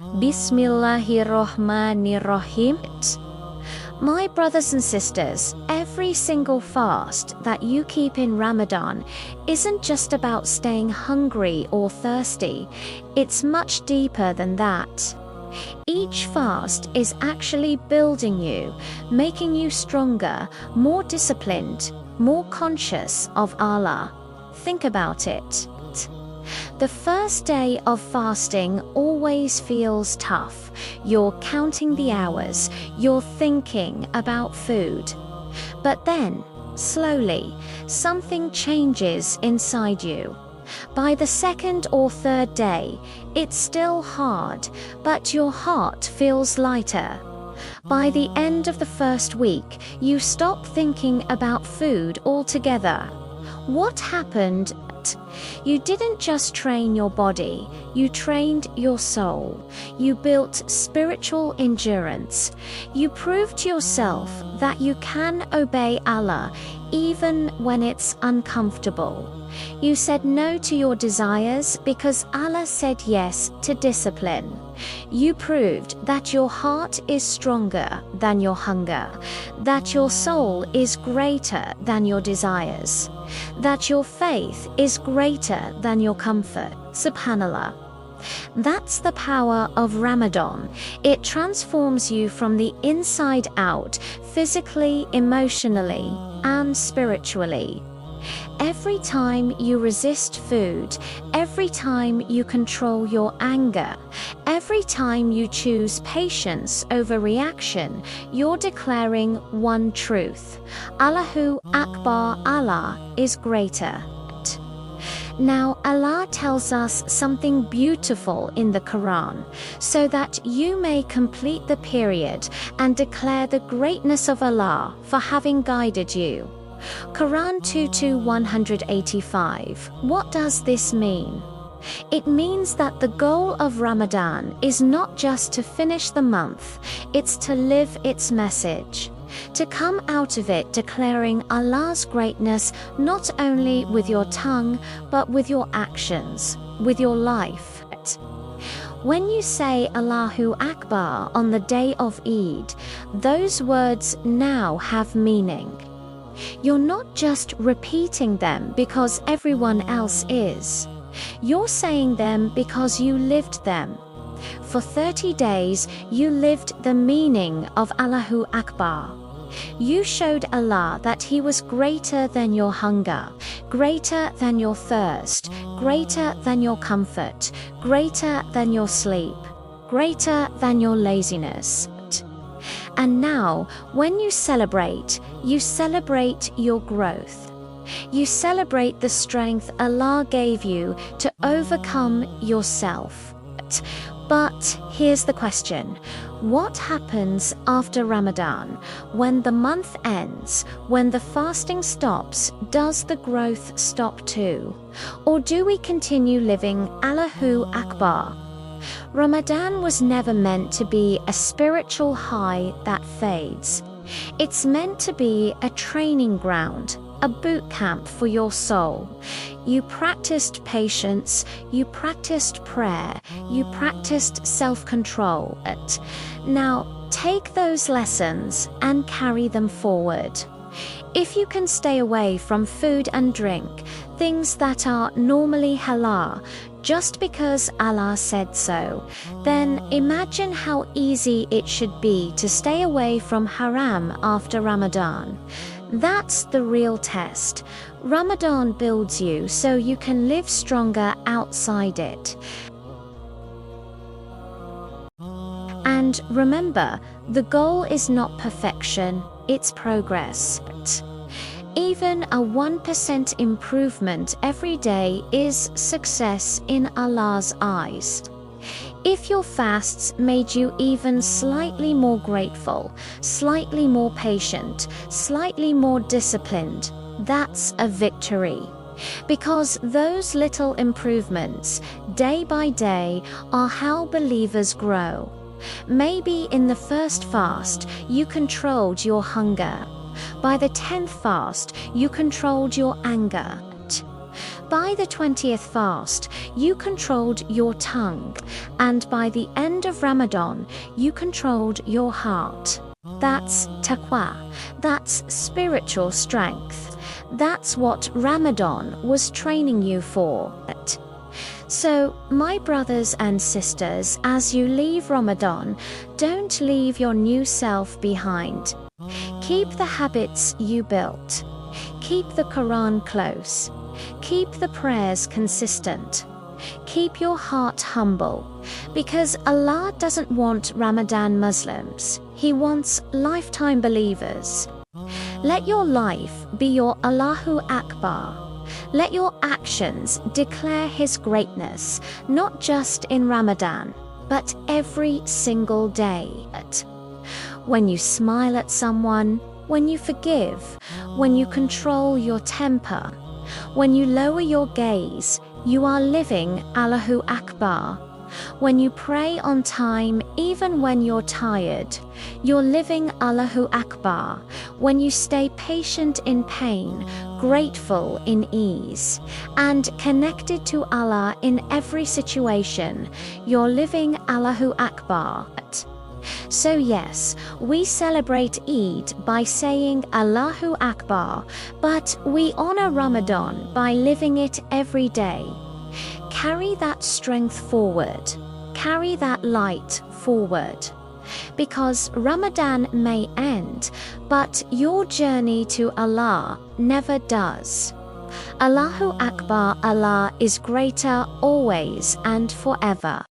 Bismillahirrahmanirrahim. My brothers and sisters, every single fast that you keep in Ramadan isn't just about staying hungry or thirsty. It's much deeper than that. Each fast is actually building you, making you stronger, more disciplined, more conscious of Allah. Think about it. The first day of fasting always feels tough. You're counting the hours, you're thinking about food. But then, slowly, something changes inside you. By the second or third day, it's still hard, but your heart feels lighter. By the end of the first week, you stop thinking about food altogether. What happened? You didn't just train your body, you trained your soul. You built spiritual endurance. You proved to yourself that you can obey Allah even when it's uncomfortable. You said no to your desires because Allah said yes to discipline. You proved that your heart is stronger than your hunger, that your soul is greater than your desires, that your faith is greater than your comfort. Subhanallah. That's the power of Ramadan. It transforms you from the inside out, physically, emotionally, and spiritually. Every time you resist food, every time you control your anger, every time you choose patience over reaction, you're declaring one truth: Allahu Akbar, Allah is greater. Now, Allah tells us something beautiful in the Quran, so that you may complete the period and declare the greatness of Allah for having guided you. Quran 2:185. What does this mean? It means that the goal of Ramadan is not just to finish the month, it's to live its message. To come out of it declaring Allah's greatness not only with your tongue, but with your actions, with your life. When you say Allahu Akbar on the day of Eid, those words now have meaning. You're not just repeating them because everyone else is. You're saying them because you lived them. For 30 days, you lived the meaning of Allahu Akbar. You showed Allah that He was greater than your hunger, greater than your thirst, greater than your comfort, greater than your sleep, greater than your laziness. And now, when you celebrate your growth. You celebrate the strength Allah gave you to overcome yourself. But here's the question: what happens after Ramadan? When the month ends, when the fasting stops, does the growth stop too? Or do we continue living Allahu Akbar? Ramadan was never meant to be a spiritual high that fades. It's meant to be a training ground, a boot camp for your soul. You practiced patience, you practiced prayer, you practiced self-control. Now, take those lessons and carry them forward. If you can stay away from food and drink, things that are normally halal, just because Allah said so, then imagine how easy it should be to stay away from haram after Ramadan. That's the real test. Ramadan builds you so you can live stronger outside it. And remember, the goal is not perfection, it's progress. Even a 1% improvement every day is success in Allah's eyes. If your fasts made you even slightly more grateful, slightly more patient, slightly more disciplined, that's a victory. Because those little improvements, day by day, are how believers grow. Maybe in the first fast, you controlled your hunger. By the 10th fast, you controlled your anger. By the 20th fast, you controlled your tongue, and by the end of Ramadan, you controlled your heart. That's taqwa. That's spiritual strength. That's what Ramadan was training you for. So, my brothers and sisters, as you leave Ramadan, don't leave your new self behind. Keep the habits you built. Keep the Quran close. Keep the prayers consistent. Keep your heart humble, because Allah doesn't want Ramadan Muslims. He wants lifetime believers. Let your life be your Allahu Akbar. Let your actions declare His greatness, not just in Ramadan, but every single day. When you smile at someone, when you forgive, when you control your temper, when you lower your gaze, you are living Allahu Akbar. When you pray on time, even when you're tired, you're living Allahu Akbar. When you stay patient in pain, grateful in ease, and connected to Allah in every situation, you're living Allahu Akbar. So yes, we celebrate Eid by saying Allahu Akbar, but we honor Ramadan by living it every day. Carry that strength forward. Carry that light forward. Because Ramadan may end, but your journey to Allah never does. Allahu Akbar, Allah is greater always and forever.